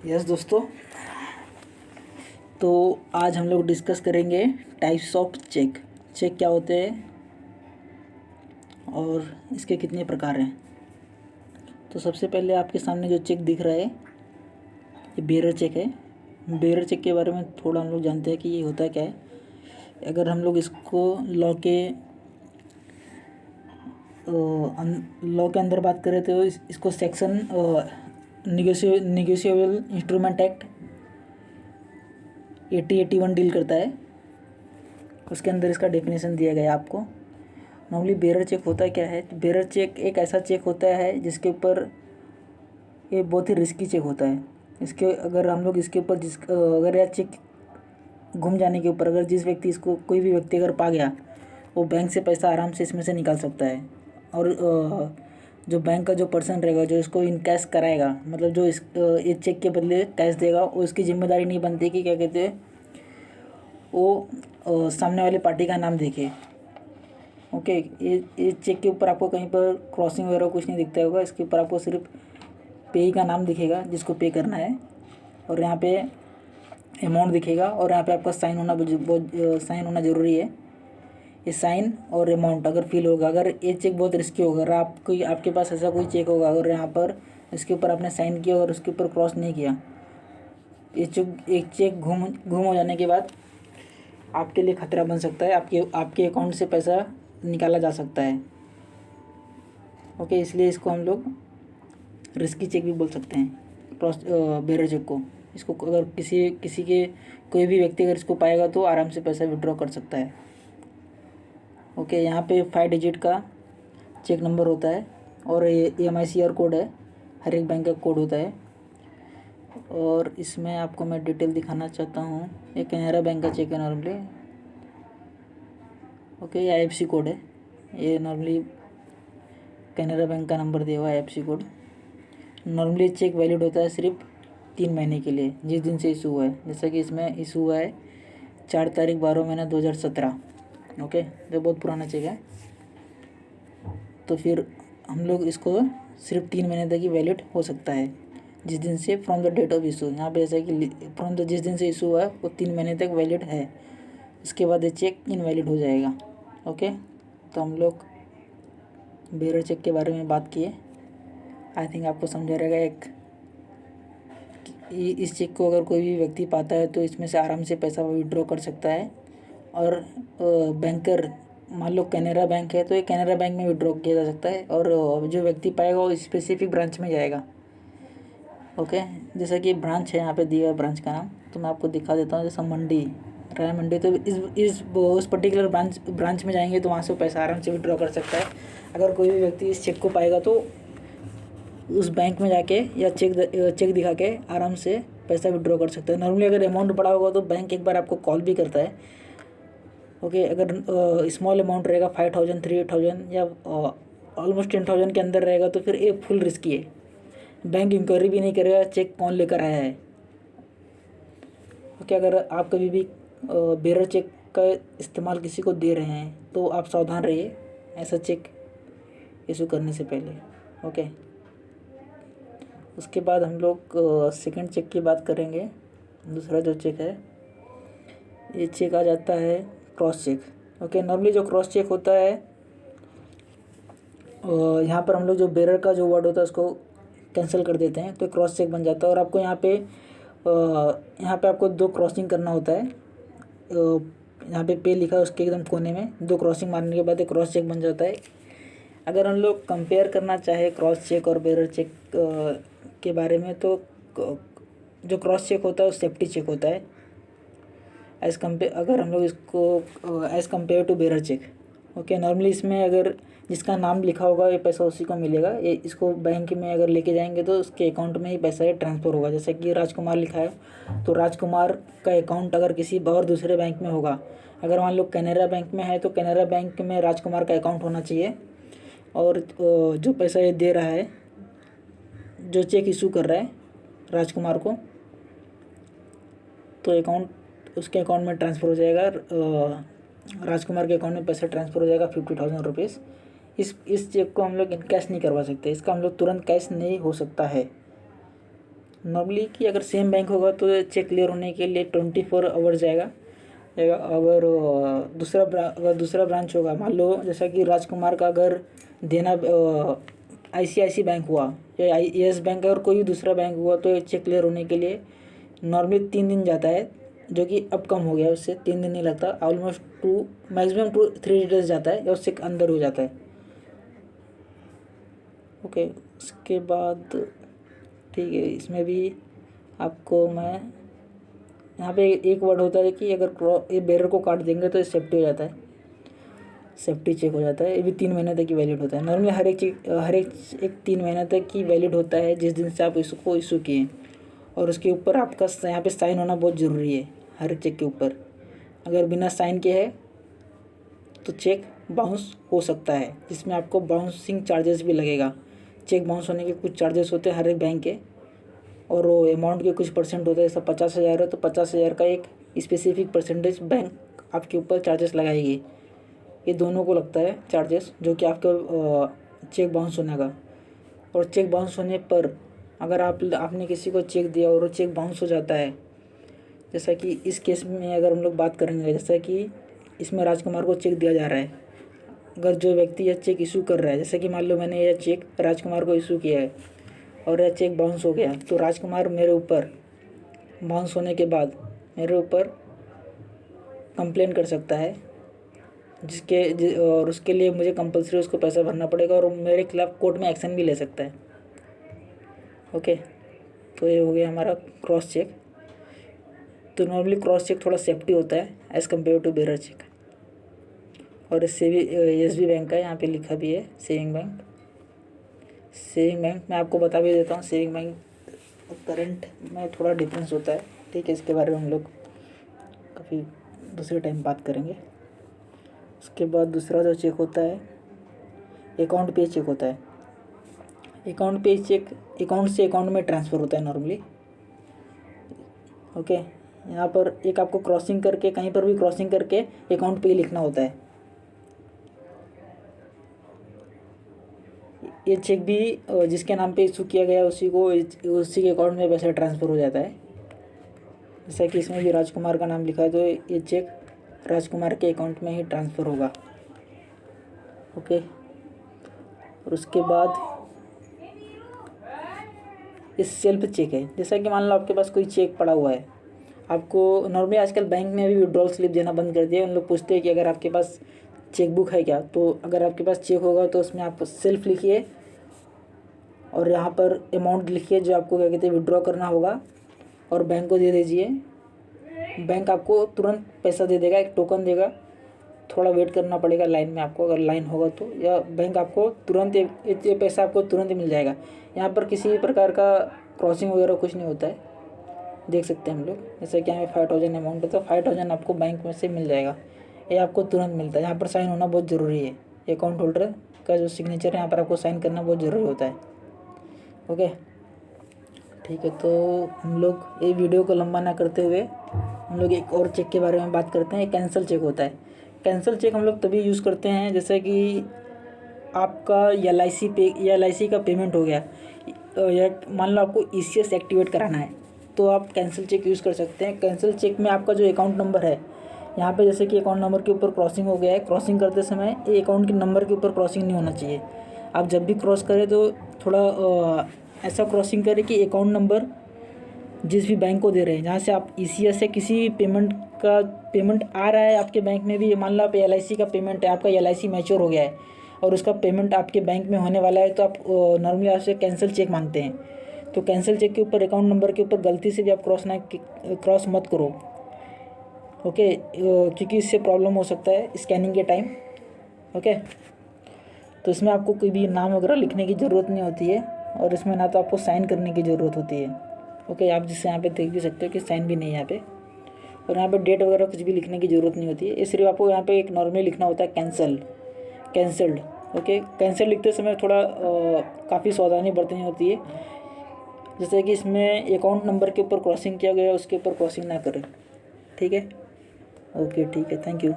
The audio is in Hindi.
यस दोस्तों, तो आज हम लोग डिस्कस करेंगे टाइप्स ऑफ चेक। चेक क्या होते हैं और इसके कितने प्रकार हैं। तो सबसे पहले आपके सामने जो चेक दिख रहा है ये बेरर चेक है। बेरर चेक के बारे में थोड़ा हम लोग जानते हैं कि ये होता क्या है। अगर हम लोग इसको लॉ के अंदर बात करें तो इसको section negotiable instrument act 8081 deal करता है। उसके अंदर इसका डेफिनेशन दिया गया है आपको। नॉर्मली बेरर चेक होता क्या है। बेरर चेक एक ऐसा चेक होता है जिसके ऊपर ये बहुत ही रिस्की चेक होता है। इसके अगर हम लोग इसके ऊपर अगर यह चेक गुम जाने के ऊपर अगर जिस व्यक्ति इसको कोई भी व्यक्ति अगर पा गया वो बैंक से पैसा आराम से इसमें से निकाल सकता है। और जो बैंक का जो पर्सन रहेगा जो इसको इन कैश कराएगा, मतलब जो इस चेक के बदले कैश देगा, वो इसकी जिम्मेदारी नहीं बनती कि क्या कहते हैं वो सामने वाली पार्टी का नाम देखे। ओके, ये चेक के ऊपर आपको कहीं पर क्रॉसिंग वगैरह कुछ नहीं दिखता होगा। इसके ऊपर आपको सिर्फ पेई का नाम दिखेगा जिसको पे करना है, और यहाँ पे अमाउंट दिखेगा, और यहाँ पे आपका साइन होना ज़रूरी है। ये साइन और अमाउंट अगर फिल होगा, अगर ये चेक बहुत रिस्की होगा, अगर आपके पास ऐसा कोई चेक होगा अगर यहाँ पर इसके ऊपर आपने साइन किया और उसके ऊपर क्रॉस नहीं किया, एक चेक घूम हो जाने के बाद आपके लिए खतरा बन सकता है। आपके अकाउंट से पैसा निकाला जा सकता है। ओके, इसलिए इसको हम लोग रिस्की चेक भी बोल सकते हैं, बेरर चेक को। इसको अगर किसी के कोई भी व्यक्ति अगर इसको पाएगा तो आराम से पैसा विड्रॉ कर सकता है। ओके, यहाँ पे 5 डिजिट का चेक नंबर होता है और ये MICR कोड है। हर एक बैंक का कोड होता है। और इसमें आपको मैं डिटेल दिखाना चाहता हूँ। ये कैनरा बैंक का चेक है नॉर्मली। ओके, ये IFSC कोड है। ये नॉर्मली कैनरा बैंक का नंबर दिया हुआ है, IFSC code. Normally cheque valid होता है सिर्फ 3 महीने के लिए, जिस दिन से इशू हुआ है। जैसा कि इसमें इशू हुआ है 4 तारीख 12 महीना 2017। ओके, जो बहुत पुराना चेक है। तो फिर हम लोग इसको सिर्फ 3 महीने तक ही वैलिड हो सकता है, जिस दिन से from the date of issue. यहाँ पे ऐसा है कि फ्रॉम द जिस दिन से इशू हुआ है वो 3 महीने तक वैलिड है। इसके बाद ये चेक इनवैलिड हो जाएगा। ओके, तो हम लोग बेरर चेक के बारे में बात किए। आई थिंक आपको समझा रहेगा। इस चेक को अगर कोई भी व्यक्ति पाता है तो इसमें से आराम से पैसा विड्रॉ कर सकता है। और बैंकर, मान लो कैनरा बैंक है तो ये कैनरा बैंक में विड्रॉ किया जा सकता है, और जो व्यक्ति पाएगा वो स्पेसिफिक ब्रांच में जाएगा। ओके, जैसा कि ब्रांच है यहाँ पे दिया है ब्रांच का नाम, तो मैं आपको दिखा देता हूँ। जैसा मंडी, राय मंडी, तो उस पर्टिकुलर ब्रांच में जाएंगे तो वहाँ से पैसा आराम से विड्रॉ कर सकता है। अगर कोई भी व्यक्ति इस चेक को पाएगा तो उस बैंक में जाके या चेक दिखा के आराम से पैसा विड्रॉ कर सकता है। नॉर्मली अगर अमाउंट बड़ा होगा तो बैंक एक बार आपको कॉल भी करता है। ओके, अगर स्मॉल अमाउंट रहेगा 5000 3000 या ऑलमोस्ट 10,000 के अंदर रहेगा तो फिर ये फुल रिस्की है। बैंक इंक्वायरी भी नहीं करेगा चेक कौन लेकर आया है। ओके, अगर आप कभी भी बेरर चेक का इस्तेमाल किसी को दे रहे हैं तो आप सावधान रहिए ऐसा चेक इशू करने से पहले। ओके, उसके बाद हम लोग सेकंड चेक की बात करेंगे। दूसरा जो चेक है ये चेक आ जाता है क्रॉस चेक। ओके, नॉर्मली जो क्रॉस चेक होता है यहाँ पर हम लोग जो बेरर का जो वर्ड होता है उसको कैंसिल कर देते हैं तो क्रॉस चेक बन जाता है। और आपको यहाँ पे आपको 2 क्रॉसिंग करना होता है। यहाँ पे लिखा है उसके एकदम कोने में 2 क्रॉसिंग मारने के बाद एक क्रॉस चेक बन जाता है। अगर हम लोग कंपेयर करना चाहे क्रॉस चेक और बेरर चेक के बारे में तो जो क्रॉस चेक होता है वो सेफ्टी चेक होता है अगर हम लोग इसको as compare to bearer cheque. Okay, normally इसमें अगर जिसका नाम लिखा होगा ये पैसा उसी को मिलेगा। ये इसको बैंक में अगर लेके जाएंगे तो उसके अकाउंट में ही पैसा ट्रांसफ़र होगा। जैसे कि राजकुमार लिखा है तो राजकुमार का अकाउंट अगर किसी और दूसरे बैंक में होगा, अगर मान लो कैनरा बैंक में है तो कैनरा बैंक में राजकुमार का अकाउंट होना चाहिए। और जो पैसा ये दे रहा है, जो चेक इशू कर रहा है राजकुमार को, तो उसके अकाउंट में ट्रांसफ़र हो जाएगा। राजकुमार के अकाउंट में पैसा ट्रांसफ़र हो जाएगा 50,000 रुपीज़। इस चेक को हम लोग इन कैश नहीं करवा सकते। इसका हम लोग तुरंत कैश नहीं हो सकता है। नॉर्मली कि अगर सेम बैंक होगा तो चेक क्लियर होने के लिए 24 आवर जाएगा। अगर दूसरा ब्रांच होगा, मान लो जैसा कि राजकुमार का अगर देना ICICI बैंक हुआ या येस बैंक और कोई भी दूसरा बैंक हुआ तो चेक क्लियर होने के लिए नॉर्मली 3 दिन जाता है, जो कि अब कम हो गया, उससे 3 दिन नहीं लगता, ऑलमोस्ट 2 मैक्सिमम 3 डेज जाता है या उससे अंदर हो जाता है। ओके, उसके बाद ठीक है, इसमें भी आपको मैं यहाँ पे एक वर्ड होता है कि अगर ये बैरियर को काट देंगे तो सेफ्टी हो जाता है, सेफ्टी चेक हो जाता है। ये भी 3 महीने तक की वैलिड होता है। नॉर्मली हर एक 3 महीने तक की वैलिड होता है जिस दिन से आप इसको इशू किए, और उसके ऊपर आपका यहाँ पे साइन होना बहुत ज़रूरी है हर एक चेक के ऊपर। अगर बिना साइन के है तो चेक बाउंस हो सकता है, जिसमें आपको बाउंसिंग चार्जेस भी लगेगा। चेक बाउंस होने के कुछ चार्जेस होते हैं हर एक बैंक के, और वो अमाउंट के कुछ परसेंट होता है। जैसा 50,000 है तो 50,000 का एक स्पेसिफिक परसेंटेज बैंक आपके ऊपर चार्जेस लगाएगी। ये दोनों को लगता है चार्जेस, जो कि आपका चेक बाउंस होने का। और चेक बाउंस होने पर अगर आपने किसी को चेक दिया और वो चेक बाउंस हो जाता है, जैसा कि इस केस में अगर हम लोग बात करेंगे, जैसा कि इसमें राजकुमार को चेक दिया जा रहा है, अगर जो व्यक्ति यह चेक इशू कर रहा है, जैसे कि मान लो मैंने यह चेक राजकुमार को इशू किया है और यह चेक बाउंस हो गया, तो राजकुमार मेरे ऊपर बाउंस होने के बाद मेरे ऊपर कंप्लेन कर सकता है, और उसके लिए मुझे कंपलसरी उसको पैसा भरना पड़ेगा और मेरे खिलाफ कोर्ट में एक्शन भी ले सकता है। ओके, तो ये हो गया हमारा क्रॉस चेक। तो नॉर्मली क्रॉस चेक थोड़ा सेफ्टी होता है as compare to bearer cheque. और इससे भी SB बैंक का यहाँ पे लिखा भी है सेविंग बैंक। सेविंग बैंक मैं आपको बता भी देता हूँ, सेविंग बैंक करंट में थोड़ा डिफरेंस होता है। ठीक है, इसके बारे में हम लोग काफ़ी दूसरे टाइम बात करेंगे। उसके बाद दूसरा जो चेक होता है अकाउंट पे चेक होता है। अकाउंट पे चेक अकाउंट से अकाउंट में ट्रांसफ़र होता है नॉर्मली। ओके, यहाँ पर एक आपको क्रॉसिंग करके, कहीं पर भी क्रॉसिंग करके अकाउंट पे ही लिखना होता है। ये चेक भी जिसके नाम पे इशू किया गया उसी के अकाउंट में पैसा ट्रांसफ़र हो जाता है। जैसा कि इसमें भी राजकुमार का नाम लिखा है, तो ये चेक राजकुमार के अकाउंट में ही ट्रांसफ़र होगा। ओके, और उसके बाद ये सेल्फ चेक है। जैसा कि मान लो आपके पास कोई चेक पड़ा हुआ है, आपको नॉर्मली आजकल बैंक में भी विड्रॉल स्लिप देना बंद कर दिया। उन लोग पूछते हैं कि अगर आपके पास चेकबुक है क्या, तो अगर आपके पास चेक होगा तो उसमें आप सेल्फ लिखिए और यहाँ पर अमाउंट लिखिए जो आपको क्या कहते हैं विड्रॉ करना होगा, और बैंक को दे दीजिए। बैंक आपको तुरंत पैसा दे देगा, एक टोकन देगा, थोड़ा वेट करना पड़ेगा लाइन में आपको, अगर लाइन होगा तो, या बैंक आपको तुरंत ये पैसा आपको तुरंत ही मिल जाएगा। यहाँ पर किसी भी प्रकार का क्रॉसिंग वगैरह कुछ नहीं होता है, देख सकते हैं हम लोग। जैसे कि हमें 5,000 अमाउंट है तो 5,000 आपको बैंक में से मिल जाएगा, ये आपको तुरंत मिलता है। यहाँ पर साइन होना बहुत ज़रूरी है, अकाउंट होल्डर का जो सिग्नेचर है यहाँ पर आपको साइन करना बहुत ज़रूरी होता है। ओके, ठीक है, तो हम लोग ये वीडियो को लंबा ना करते हुए हम लोग एक और चेक के बारे में बात करते हैं। कैंसल चेक होता है। कैंसल चेक हम लोग तभी यूज़ करते हैं जैसे कि आपका LIC का पेमेंट हो गया, या मान लो आपको ECS एक्टिवेट कराना है, तो आप कैंसिल चेक यूज़ कर सकते हैं। कैंसिल चेक में आपका जो अकाउंट नंबर है, यहाँ पे जैसे कि अकाउंट नंबर के ऊपर क्रॉसिंग हो गया है, क्रॉसिंग करते समय ये अकाउंट के नंबर के ऊपर क्रॉसिंग नहीं होना चाहिए। आप जब भी क्रॉस करें तो थोड़ा ऐसा क्रॉसिंग करें कि अकाउंट नंबर जिस भी बैंक को दे रहे हैं, जहाँ से आप ECS से किसी भी पेमेंट आ रहा है आपके बैंक में भी, मान लो आप LIC का पेमेंट है, आपका LIC मैच्योर हो गया है और उसका पेमेंट आपके बैंक में होने वाला है, तो आप नॉर्मली आपसे कैंसिल चेक मांगते हैं। तो कैंसिल चेक के ऊपर अकाउंट नंबर के ऊपर गलती से भी आप क्रॉस मत करो। ओके, क्योंकि इससे प्रॉब्लम हो सकता है स्कैनिंग के टाइम। ओके, तो इसमें आपको कोई भी नाम वगैरह लिखने की ज़रूरत नहीं होती है, और इसमें ना तो आपको साइन करने की ज़रूरत होती है। ओके, आप जिससे यहाँ पे देख भी सकते हो कि साइन भी नहीं है यहाँ पे, और यहाँ पे डेट वगैरह कुछ भी लिखने की ज़रूरत नहीं होती है। ये सिर्फ आपको यहाँ पे एक नॉर्मली लिखना होता है कैंसल्ड। ओके, कैंसिल लिखते समय थोड़ा काफ़ी सावधानी बरतनी होती है, जैसे कि इसमें अकाउंट नंबर के ऊपर क्रॉसिंग किया गया है उसके ऊपर क्रॉसिंग ना करें। ठीक है, ओके, ठीक है, थैंक यू।